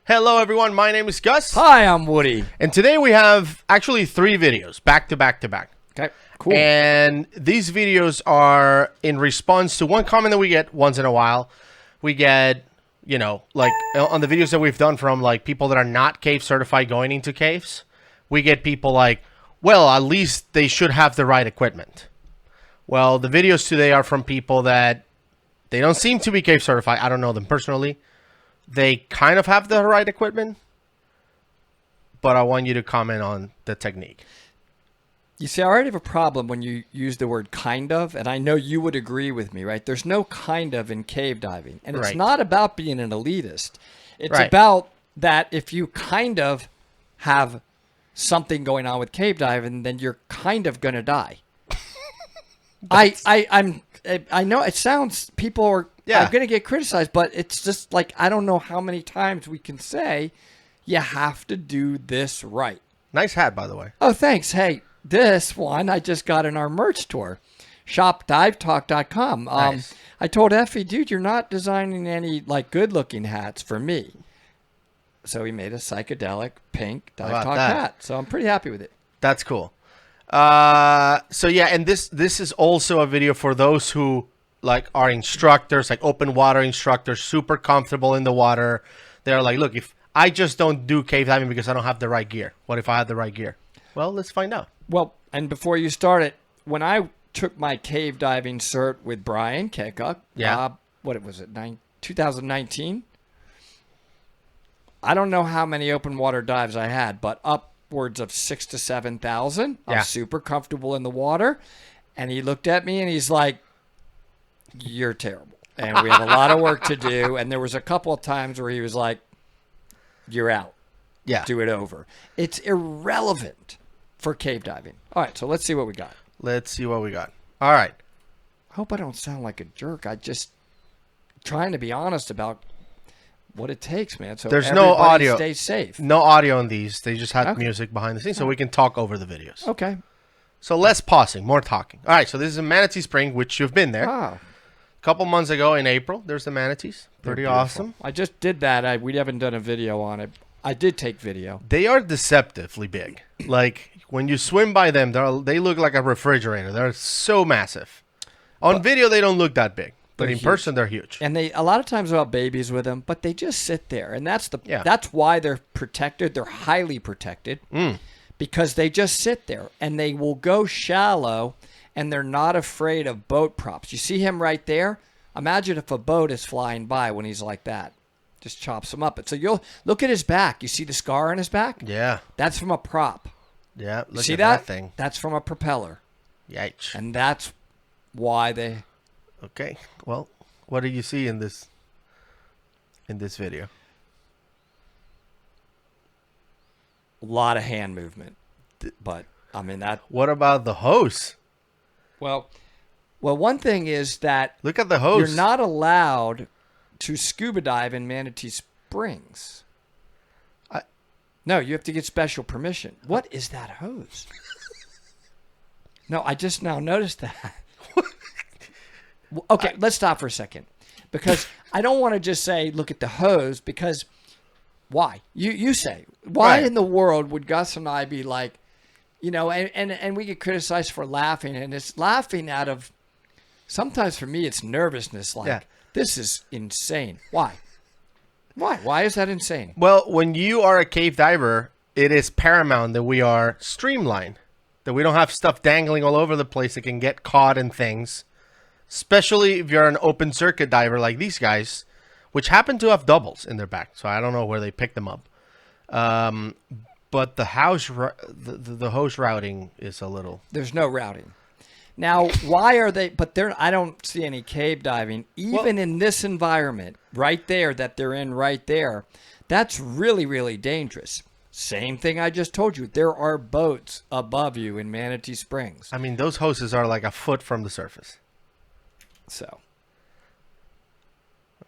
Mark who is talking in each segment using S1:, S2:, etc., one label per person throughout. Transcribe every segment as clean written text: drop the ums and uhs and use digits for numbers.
S1: Hello everyone, my name is Gus.
S2: Hi, I'm Woody.
S1: And today we have actually 3 videos, back to back to back.
S2: Okay, cool.
S1: And these videos are in response to one comment that we get once in a while. We get, you know, like on the videos that we've done from like people that are not cave certified going into caves, we get people like, well, at least they should have the right equipment. Well, the videos today are from people that they don't seem to be cave certified. I don't know them personally. They kind of have the right equipment, but I want you to comment on the technique.
S2: You see, I already have a problem when you use the word kind of, and I know you would agree with me, right? There's no kind of in cave diving, and it's not about being an elitist. It's about that if you kind of have something going on with cave diving, then you're kind of going to die. I know it sounds, people are going to get criticized, but it's just like, I don't know how many times we can say you have to do this right.
S1: Nice hat, by the way.
S2: Oh, thanks. Hey, this one I just got in our merch store, shopdivetalk.com.
S1: Nice.
S2: I told Effie, dude, you're not designing any like good looking hats for me. So he made a psychedelic pink Dive Talk hat. So I'm pretty happy with it.
S1: That's cool. So yeah, and this is also a video for those who like are instructors, like open water instructors, super comfortable in the water. They're like, look, if I just don't do cave diving because I don't have the right gear. What if I had the right gear? Well, let's find out.
S2: Well, and before you start it, when I took my cave diving cert with Brian Peacock, what was it, 2019? I don't know how many open water dives I had, but upwards of 6,000 to 7,000. I was super comfortable in the water. And he looked at me and he's like, you're terrible. And we have a lot of work to do. And there was a couple of times where he was like, you're out.
S1: Yeah.
S2: Do it over. It's irrelevant for cave diving. All right, so let's see what we got.
S1: Let's see what we got. All right.
S2: I hope I don't sound like a jerk. I just trying to be honest about what it takes, man. So
S1: there's no audio.
S2: Stay safe.
S1: No audio on these. They just had music behind the scenes, so we can talk over the videos.
S2: Okay.
S1: So less pausing, more talking. All right, so this is a Manatee Spring, which you've been there. A couple months ago in April, there's the Manatees. Pretty awesome.
S2: I just did that. We haven't done a video on it. I did take video.
S1: They are deceptively big. Like, when you swim by them, they look like a refrigerator. They're so massive. On video, they don't look that big. But in person, they're huge.
S2: And they a lot of times about babies with them, but they just sit there. And that's that's why they're protected. They're highly protected because they just sit there. And they will go shallow, and they're not afraid of boat props. You see him right there? Imagine if a boat is flying by when he's like that. Just chops him up. So you'll look at his back. You see the scar on his back?
S1: Yeah.
S2: That's from a prop.
S1: Yeah, look
S2: at
S1: that thing.
S2: That's from a propeller.
S1: Yikes.
S2: And that's why they...
S1: Okay. Well, what do you see in this video?
S2: A lot of hand movement. But, I mean, that...
S1: What about the hose?
S2: Well, one thing is that...
S1: Look at the hose.
S2: You're not allowed to scuba dive in Manatee Springs. No, you have to get special permission. What is that hose? No, I just now noticed that. Okay, let's stop for a second. Because I don't want to just say, look at the hose, because why? You say, why in the world would Gus and I be like, you know, and we get criticized for laughing, and it's laughing out of, sometimes for me, it's nervousness, like, this is insane. Why? Why? Why is that insane?
S1: Well, when you are a cave diver, it is paramount that we are streamlined, that we don't have stuff dangling all over the place that can get caught in things, especially if you're an open circuit diver like these guys, which happen to have doubles in their back. So I don't know where they picked them up. But the hose routing is a little...
S2: There's no routing. Now, why are they... But I don't see any cave diving, even in this environment, right there, that they're in right there. That's really, really dangerous. Same thing I just told you. There are boats above you in Manatee Springs.
S1: I mean, those hoses are like a foot from the surface.
S2: So.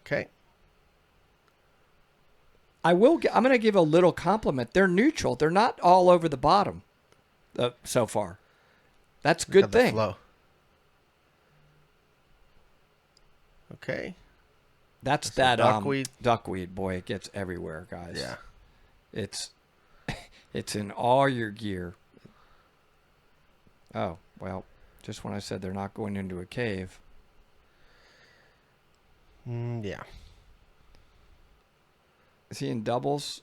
S1: Okay.
S2: I'm going to give a little compliment. They're neutral. They're not all over the bottom so far. That's a good thing.
S1: Flow. Okay.
S2: That's that
S1: duckweed.
S2: Duckweed, boy, it gets everywhere, guys.
S1: Yeah.
S2: It's in all your gear. Oh, well, just when I said they're not going into a cave.
S1: Yeah.
S2: Is he in doubles?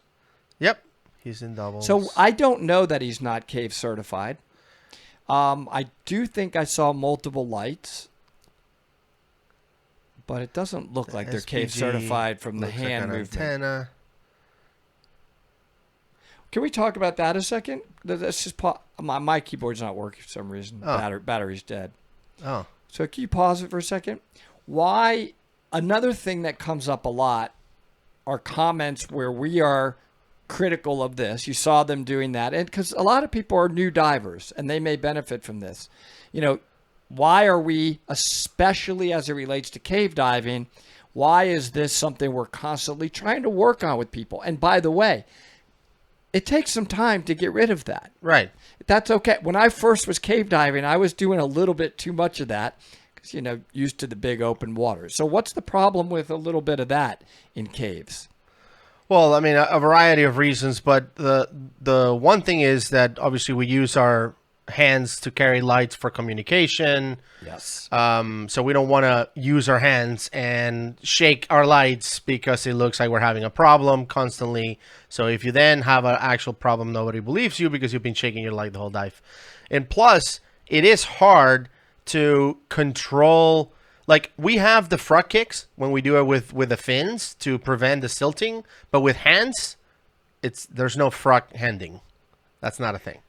S1: Yep. He's in doubles.
S2: So I don't know that he's not cave certified. I do think I saw multiple lights, but it doesn't look like they're cave certified from the hand movement.
S1: Antenna.
S2: Can we talk about that a second? Let's just my keyboard's not working for some reason.
S1: Oh.
S2: Battery's dead.
S1: Oh.
S2: So can you pause it for a second? Why? Another thing that comes up a lot are comments where we are critical of this. You saw them doing that, and because a lot of people are new divers and they may benefit from this. You know, why are we, especially as it relates to cave diving, why is this something we're constantly trying to work on with people? And by the way, it takes some time to get rid of that.
S1: Right.
S2: That's okay. When I first was cave diving, I was doing a little bit too much of that because, you know, used to the big open waters. So what's the problem with a little bit of that in caves?
S1: Well, I mean, a variety of reasons, but the one thing is that obviously we use our hands to carry lights for communication.
S2: Yes.
S1: So we don't want to use our hands and shake our lights because it looks like we're having a problem constantly. So if you then have an actual problem, nobody believes you because you've been shaking your light the whole dive. And plus, it is hard to control. Like, we have the front kicks when we do it with the fins to prevent the silting, but with hands, there's no front handing. That's not a thing.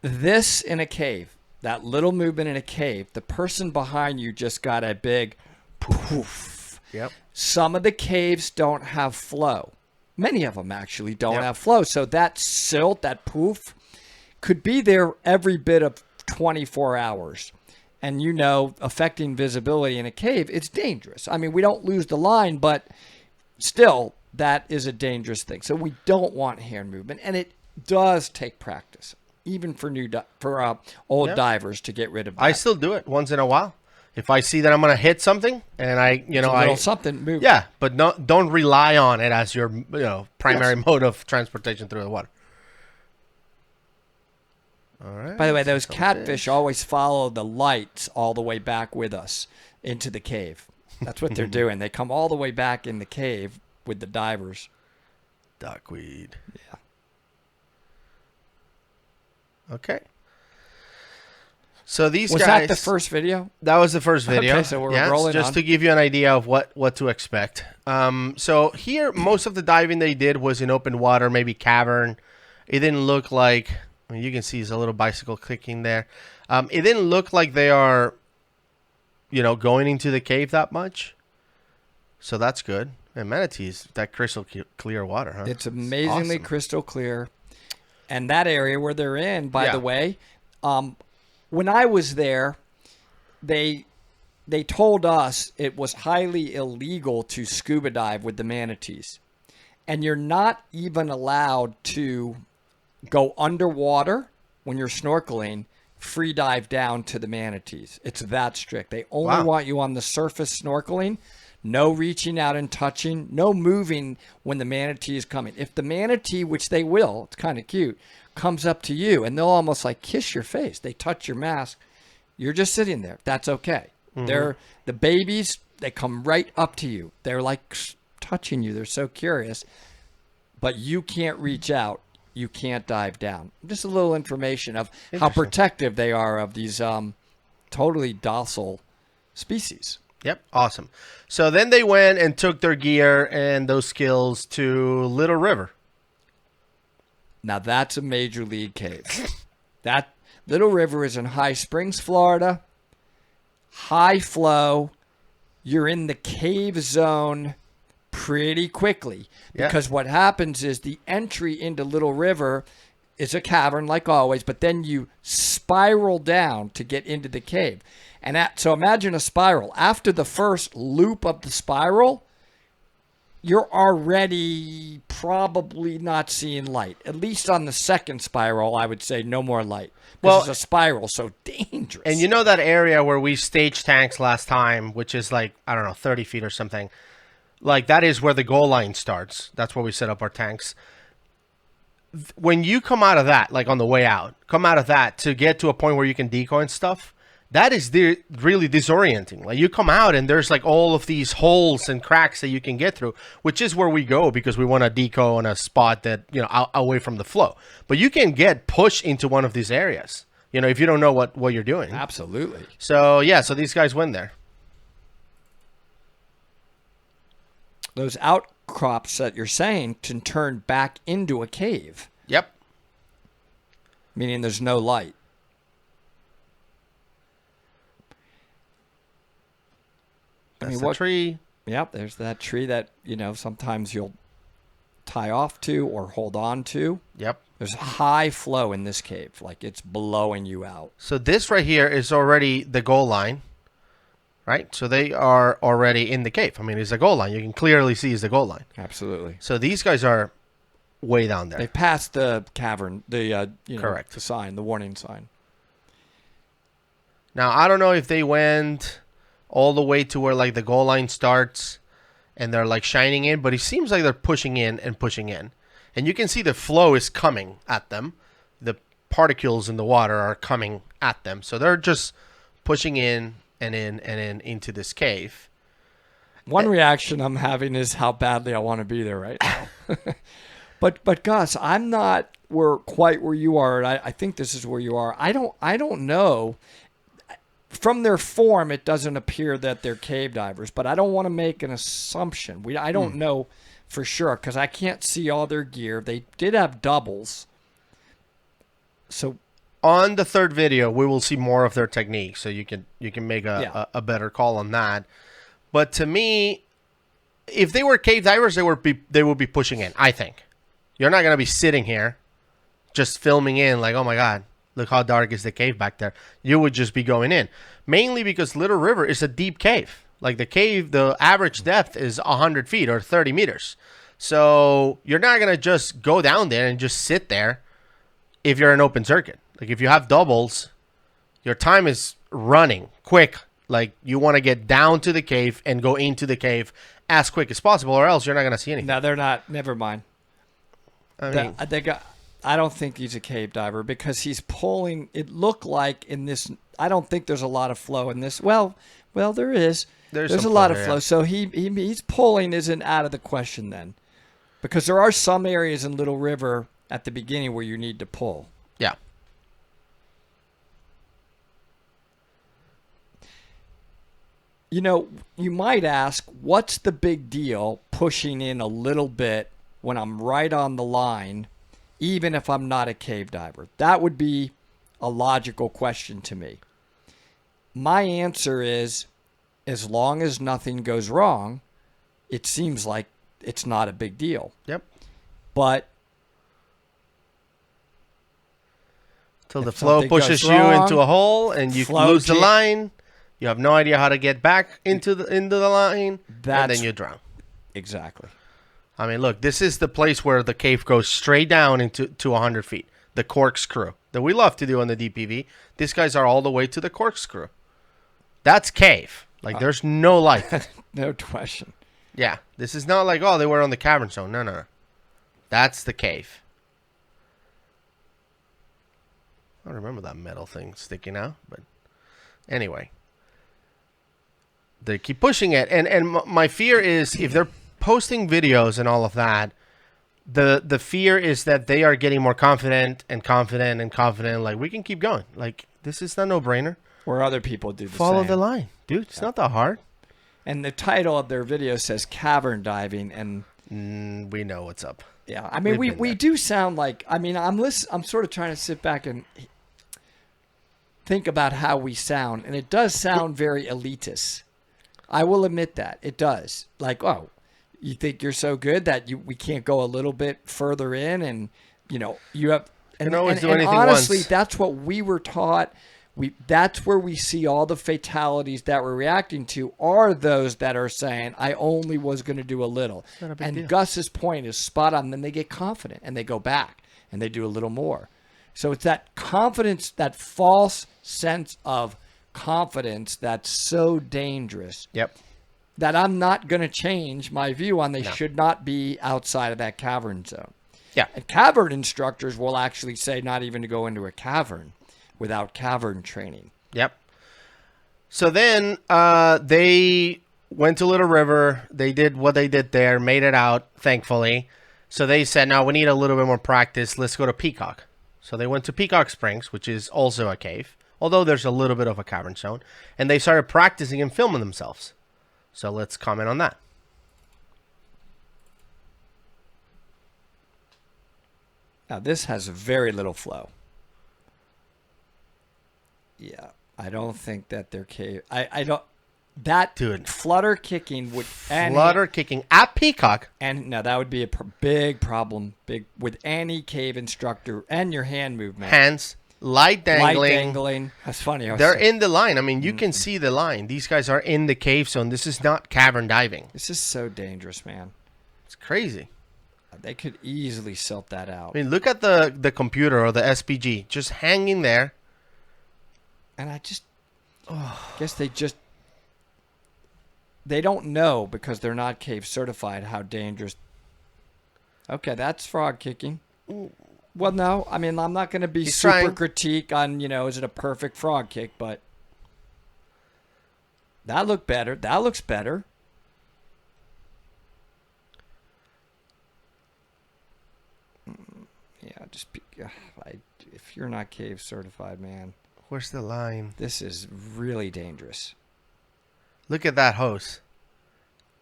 S2: This in a cave, that little movement in a cave, the person behind you just got a big poof.
S1: Yep.
S2: Some of the caves don't have flow. Many of them actually don't have flow. So that silt, that poof, could be there every bit of 24 hours. And, you know, affecting visibility in a cave, it's dangerous. I mean, we don't lose the line, but still, that is a dangerous thing. So we don't want hand movement, and it does take practice, even for old divers, to get rid of that.
S1: I still do it once in a while. If I see that I'm going to hit something, and
S2: something move.
S1: Yeah, but don't rely on it as your primary mode of transportation through the water. All right.
S2: By the way, those catfish always follow the lights all the way back with us into the cave. That's what they're doing. They come all the way back in the cave with the divers.
S1: Duckweed.
S2: Yeah.
S1: Okay. So these
S2: guys... Was that the first video?
S1: That was the first video.
S2: Okay, so we're rolling
S1: just
S2: on.
S1: to give you an idea of what to expect. So here, most of the diving they did was in open water, maybe cavern. It didn't look like... I mean, you can see there's a little bicycle clicking there. It didn't look like they are, going into the cave that much. So that's good. And Manatee's that crystal clear water, huh?
S2: It's amazingly crystal clear. And that area where they're in, by the way, when I was there, they told us it was highly illegal to scuba dive with the manatees. And you're not even allowed to go underwater when you're snorkeling, free dive down to the manatees. It's that strict. They only want you on the surface snorkeling, no reaching out and touching, no moving when the manatee is coming. If the manatee, which they will, it's kind of cute, comes up to you and they'll almost like kiss your face. They touch your mask. You're just sitting there. That's okay. Mm-hmm. They're the babies. They come right up to you. They're like touching you. They're so curious, but you can't reach out. You can't dive down. Just a little information of how protective they are of these totally docile species.
S1: Yep, awesome. So then they went and took their gear and those skills to Little River.
S2: Now that's a major league cave. That Little River is in High Springs, Florida. High flow. You're in the cave zone pretty quickly because what happens is the entry into Little River is a cavern like always, but then you spiral down to get into the cave. And so imagine a spiral. After the first loop of the spiral, you're already probably not seeing light. At least on the second spiral, I would say no more light.
S1: Well,
S2: It's a spiral, so dangerous.
S1: And you know that area where we staged tanks last time, which is like, I don't know, 30 feet or something. Like, that is where the goal line starts. That's where we set up our tanks. When you come out of that, like on the way out, come out of that to get to a point where you can decoy and stuff, that is really disorienting. Like, you come out and there's like all of these holes and cracks that you can get through, which is where we go because we want to decoy on a spot that, you know, away from the flow. But you can get pushed into one of these areas, you know, if you don't know what you're doing.
S2: Absolutely.
S1: So, yeah, so these guys win there.
S2: Those outcrops that you're saying can turn back into a cave.
S1: Yep.
S2: Meaning there's no light.
S1: That's the tree.
S2: Yep, there's that tree that, you know, sometimes you'll tie off to or hold on to.
S1: Yep.
S2: There's high flow in this cave. Like, it's blowing you out.
S1: So this right here is already the goal line, right? So they are already in the cave. I mean, it's a goal line. You can clearly see it's the goal line.
S2: Absolutely.
S1: So these guys are way down there.
S2: They passed the cavern,
S1: Correct.
S2: The sign, the warning sign.
S1: Now, I don't know if they went all the way to where, like, the goal line starts and they're, like, shining in, but it seems like they're pushing in and pushing in. And you can see the flow is coming at them. The particles in the water are coming at them. So they're just pushing in and in and in into this cave.
S2: One reaction I'm having is how badly I want to be there right now. But Gus, I'm not quite where you are, and I think this is where you are. I don't know. From their form, it doesn't appear that they're cave divers, but I don't want to make an assumption. I don't know for sure because I can't see all their gear. They did have doubles. So
S1: on the third video, we will see more of their technique, so you can make a better call on that. But to me, if they were cave divers, they would be pushing in. I think you're not gonna be sitting here just filming in like, oh my god, look how dark is the cave back there. You would just be going in, mainly because Little River is a deep cave. Like, the cave, the average depth is 100 feet or 30 meters. So you're not gonna just go down there and just sit there if you're an open circuit. Like, if you have doubles, your time is running quick. Like, you want to get down to the cave and go into the cave as quick as possible, or else you're not going to see anything.
S2: No, they're not. Never mind. I don't think he's a cave diver because he's pulling. It looked like in this. I don't think there's a lot of flow in this. Well, there is. There's a lot of flow. Yeah. So he's pulling isn't out of the question then, because there are some areas in Little River at the beginning where you need to pull.
S1: Yeah.
S2: You know, you might ask, what's the big deal pushing in a little bit when I'm right on the line, even if I'm not a cave diver? That would be a logical question to me. My answer is, as long as nothing goes wrong, it seems like it's not a big deal.
S1: Yep.
S2: But
S1: till the flow pushes you into a hole and you lose the line, you have no idea how to get back into the line, and then you drown.
S2: Exactly.
S1: I mean, look, this is the place where the cave goes straight down into 100 feet. The corkscrew that we love to do on the DPV. These guys are all the way to the corkscrew. That's cave. Like, there's no light.
S2: No question.
S1: Yeah. This is not like, oh, they were on the cavern zone. No. That's the cave. I don't remember that metal thing sticking out, but anyway. They keep pushing it. And my fear is if they're posting videos and all of that, the fear is that they are getting more confident. Like, we can keep going. Like, this is a no-brainer.
S2: Or other people do the same.
S1: Follow the line. Dude, it's not that hard.
S2: And the title of their video says cavern diving, and
S1: we know what's up.
S2: Yeah, I mean, we do sound like, I mean, I'm sort of trying to sit back and think about how we sound, and it does sound very elitist. I will admit that. It does. Like, oh, you think you're so good that we can't go a little bit further in, and, you know, you have... And,
S1: you can always do anything
S2: honestly,
S1: once.
S2: That's what we were taught That's where we see all the fatalities that we're reacting to are those that are saying, I only was going to do a little. And
S1: deal.
S2: Gus's point is spot on. Then they get confident and they go back and they do a little more. So it's that confidence, that false sense of confidence that's so dangerous.
S1: Yep.
S2: That I'm not going to change my view on they should not be outside of that cavern zone.
S1: Yeah.
S2: And cavern instructors will actually say not even to go into a cavern without cavern training.
S1: Yep. So then they went to Little River. They did what they did there, made it out, thankfully. So they said, no, we need a little bit more practice. Let's go to Peacock. So they went to Peacock Springs, which is also a cave, although there's a little bit of a cavern zone. And they started practicing and filming themselves. So let's comment on that.
S2: Now, this has very little flow. Yeah, I don't think that they're cave. I don't. That
S1: Dude.
S2: flutter kicking would
S1: Flutter kicking at Peacock.
S2: and no, that would be a big problem. Big with any cave instructor and your hand movement.
S1: Hands, light dangling.
S2: Light dangling. That's funny.
S1: They're in the line. I mean, you can see the line. These guys are in the cave zone. This is not cavern diving.
S2: This is so dangerous, man.
S1: It's crazy.
S2: They could easily silt that out.
S1: I mean, look at the computer or the SPG just hanging there.
S2: And I just guess they don't know because they're not cave certified how dangerous. Okay, that's frog kicking. Well, no, I mean, I'm not going to be super
S1: trying.
S2: critique on, is it a perfect frog kick, but that looked better. That looks better. Yeah, if you're not cave certified, man.
S1: Where's the line?
S2: This is really dangerous.
S1: Look at that hose.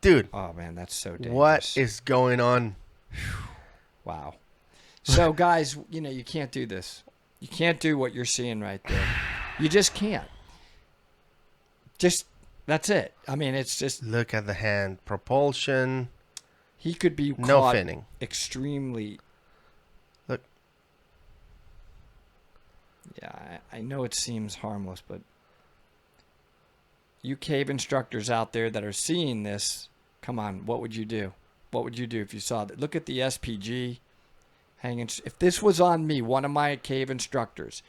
S1: Dude.
S2: Oh, man, that's so dangerous.
S1: What is going on?
S2: Wow. So, guys, you can't do this. You can't do what you're seeing right there. You just can't. That's it. I mean, it's just...
S1: Look at the hand. Propulsion.
S2: He could be
S1: No
S2: caught
S1: finning.
S2: extremely...
S1: Look.
S2: Yeah, I know it seems harmless, but you cave instructors out there that are seeing this, come on, what would you do? What would you do if you saw that? Look at the SPG hanging. If this was on me, one of my cave instructors,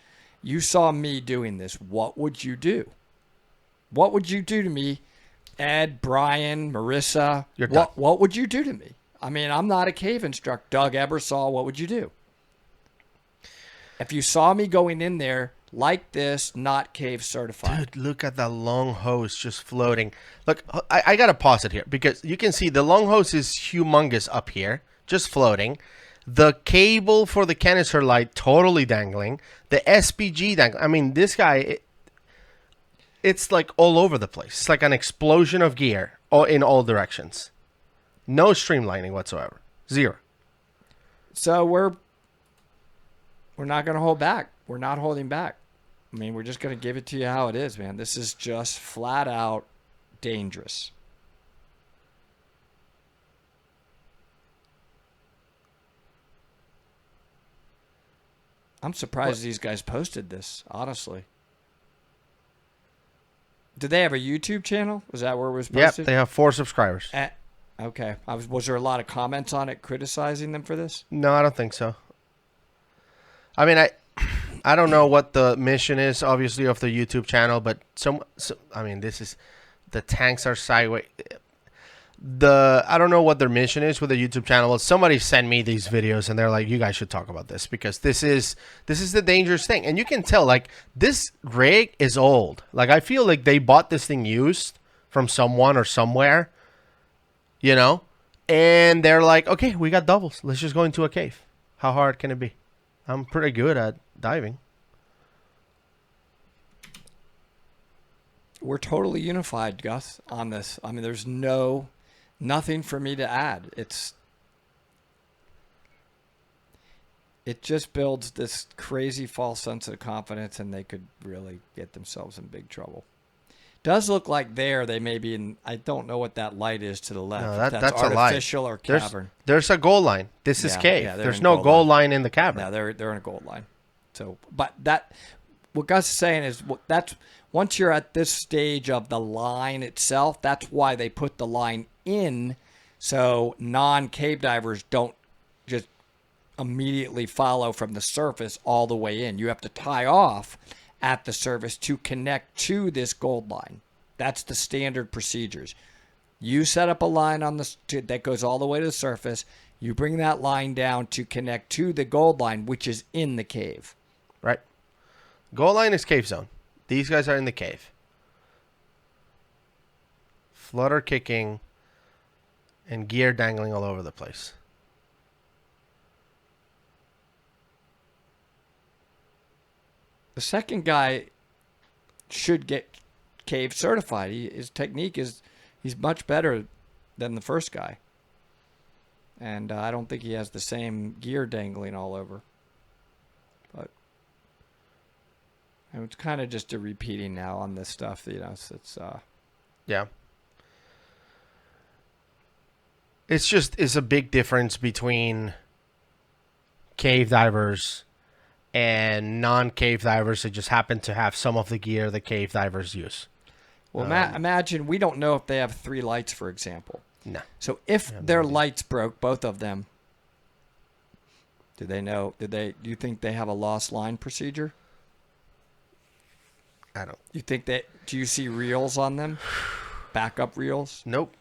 S2: you saw me doing this, what would you do? What would you do to me, Ed, Brian, Marissa?
S1: You're done.
S2: What would you do to me? I mean, I'm not a cave instructor. Doug Ebersol, what would you do? If you saw me going in there like this, not cave certified.
S1: Dude, look at that long hose just floating. Look, I got to pause it here because you can see the long hose is humongous up here, just floating. The cable for the canister light totally dangling. The SPG dangling. I mean, this guy, it's like all over the place. It's like an explosion of gear in all directions. No streamlining whatsoever. Zero.
S2: So we're not going to hold back. We're not holding back. I mean, we're just going to give it to you how it is, man. This is just flat out dangerous. I'm surprised these guys posted this, honestly. Did they have a YouTube channel? Was that where it was posted?
S1: Yep, they have 4 subscribers.
S2: Okay. Was there a lot of comments on it criticizing them for this?
S1: No, I don't think so. I mean, I don't know what the mission is, obviously, of the YouTube channel, but I mean, this is the tanks are sideways. I don't know what their mission is with the YouTube channel. Well, somebody sent me these videos, and they're like, "You guys should talk about this because this is the dangerous thing." And you can tell, like, this rig is old. Like, I feel like they bought this thing used from someone or somewhere, and they're like, "Okay, we got doubles. Let's just go into a cave. How hard can it be?" I'm pretty good at diving.
S2: We're totally unified, Gus, on this. I mean, there's nothing for me to add. It just builds this crazy false sense of confidence, and they could really get themselves in big trouble. Does look like they may be in. I don't know what that light is to the left.
S1: No,
S2: if
S1: that's a light.
S2: artificial or cavern.
S1: There's a goal line. This is cave.
S2: Yeah,
S1: There's no goal line in the cavern.
S2: No, they're in a gold line. So, what Gus is saying is that's once you're at this stage of the line itself, that's why they put the line in, so non-cave divers don't just immediately follow from the surface all the way in. You have to tie off at the surface to connect to this gold line. That's the standard procedures. You set up a line on that goes all the way to the surface. You bring that line down to connect to the gold line, which is in the cave.
S1: Right. Gold line is cave zone. These guys are in the cave. Flutter kicking and gear dangling all over the place.
S2: The second guy should get cave certified. His technique he's much better than the first guy. And I don't think he has the same gear dangling all over. But it's kind of just a repeating now on this stuff.
S1: Yeah. It's a big difference between cave divers and non-cave divers that just happen to have some of the gear the cave divers use.
S2: Well, imagine we don't know if they have 3 lights, for example.
S1: No.
S2: So if their lights broke, both of them, do you think they have a lost line procedure?
S1: I don't.
S2: Do you see reels on them? Backup reels?
S1: Nope.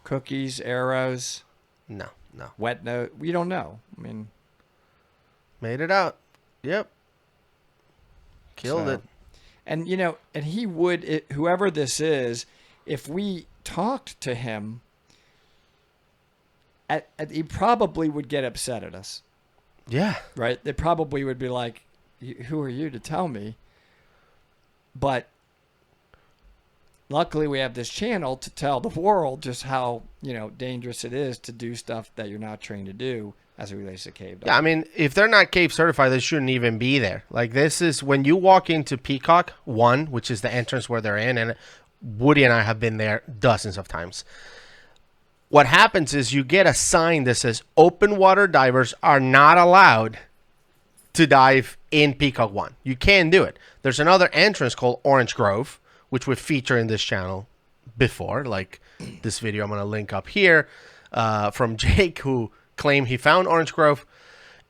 S2: Cookies, arrows?
S1: No.
S2: Wet note? We don't know. I mean,
S1: made it out. Yep. Killed it.
S2: And, and he would, whoever this is, if we talked to him, he probably would get upset at us.
S1: Yeah.
S2: Right? They probably would be like, who are you to tell me? But luckily we have this channel to tell the world just how, dangerous it is to do stuff that you're not trained to do as it relates to cave diving.
S1: Yeah, I mean, if they're not cave certified, they shouldn't even be there. Like, this is when you walk into Peacock 1, which is the entrance where they're in, and Woody and I have been there dozens of times. What happens is you get a sign that says open water divers are not allowed to dive in Peacock 1. You can't do it. There's another entrance called Orange Grove, which we've featured in this channel before. Like this video I'm going to link up here from Jake, who claimed he found Orange Grove.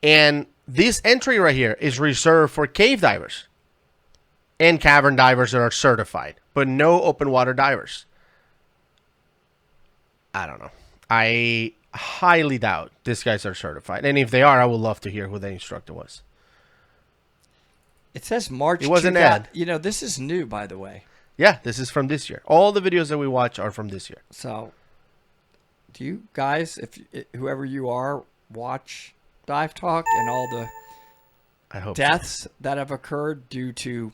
S1: And this entry right here is reserved for cave divers and cavern divers that are certified, but no open water divers. I don't know. I highly doubt these guys are certified. And if they are, I would love to hear who the instructor was.
S2: It says March.
S1: It was an ad.
S2: This is new, by the way.
S1: Yeah, this is from this year. All the videos that we watch are from this year.
S2: So, do you guys, whoever you are, watch Dive Talk and all the deaths that have occurred due to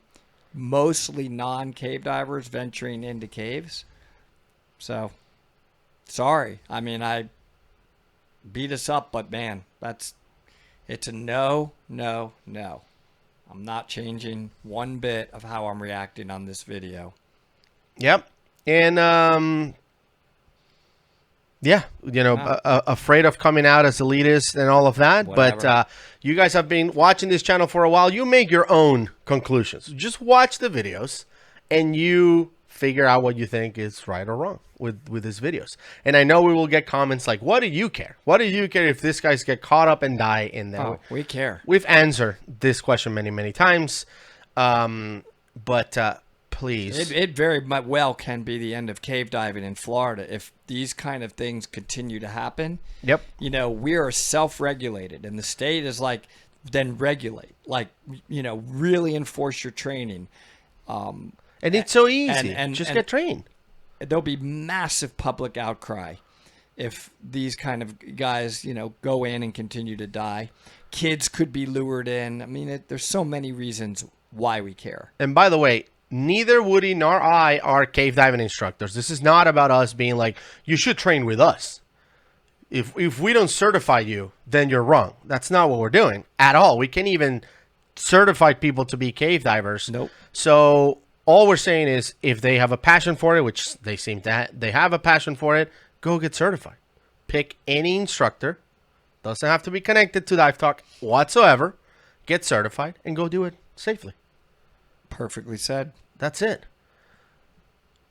S2: mostly non-cave divers venturing into caves? So, sorry. I mean, I beat us up, but man, it's a no. I'm not changing one bit of how I'm reacting on this video.
S1: Yep. And, afraid of coming out as elitist and all of that. Whatever. But you guys have been watching this channel for a while. You make your own conclusions. Just watch the videos and you figure out what you think is right or wrong with these videos. And I know we will get comments like, what do you care? What do you care if these guys get caught up and die in there?
S2: Oh, we care.
S1: We've answered this question many, many times. But please.
S2: It very well can be the end of cave diving in Florida if these kind of things continue to happen.
S1: Yep.
S2: We are self-regulated, and the state is like, then regulate. Like, really enforce your training.
S1: And it's so easy. Just get trained.
S2: There'll be massive public outcry if these kind of guys, go in and continue to die. Kids could be lured in. I mean, there's so many reasons why we care.
S1: And by the way, neither Woody nor I are cave diving instructors. This is not about us being like, you should train with us. If we don't certify you, then you're wrong. That's not what we're doing at all. We can't even certify people to be cave divers.
S2: Nope.
S1: So all we're saying is if they have a passion for it, which they seem to they have a passion for it, go get certified. Pick any instructor. Doesn't have to be connected to Dive Talk whatsoever. Get certified and go do it safely.
S2: Perfectly said.
S1: That's it.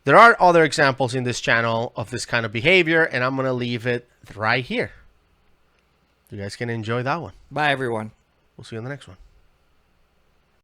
S1: There are other examples in this channel of this kind of behavior, and I'm going to leave it right here. You guys can enjoy that one.
S2: Bye, everyone.
S1: We'll see you on the next one.